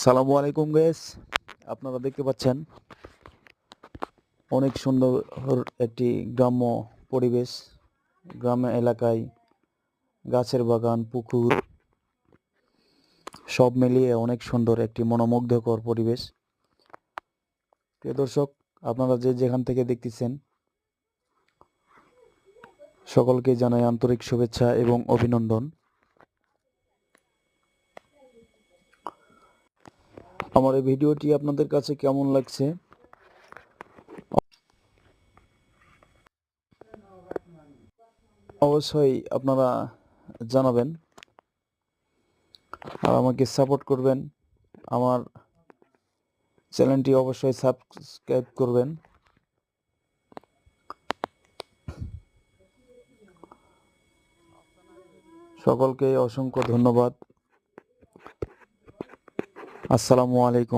সালামু আলাইকুম গাইস, আপনারা দেখতে পাচ্ছেন অনেক সুন্দর একটি গ্রাম্য পরিবেশ। গ্রাম্য এলাকায় গাছের বাগান, পুকুর সব মিলিয়ে অনেক সুন্দর একটি মনোমুগ্ধকর পরিবেশ। প্রিয় দর্শক, আপনারা যে যেখান থেকে দেখতেছেন সকলকে জানাই আন্তরিক শুভেচ্ছা এবং অভিনন্দন। আমার এই ভিডিওটি আপনাদের কাছে কেমন লাগছে অবশ্যই আপনারা জানাবেন আর আমাকে সাপোর্ট করবেন। আমার চ্যানেলটি অবশ্যই সাবস্ক্রাইব করবেন। সকলকে অসংখ্য ধন্যবাদ। আসসালামু আলাইকুম।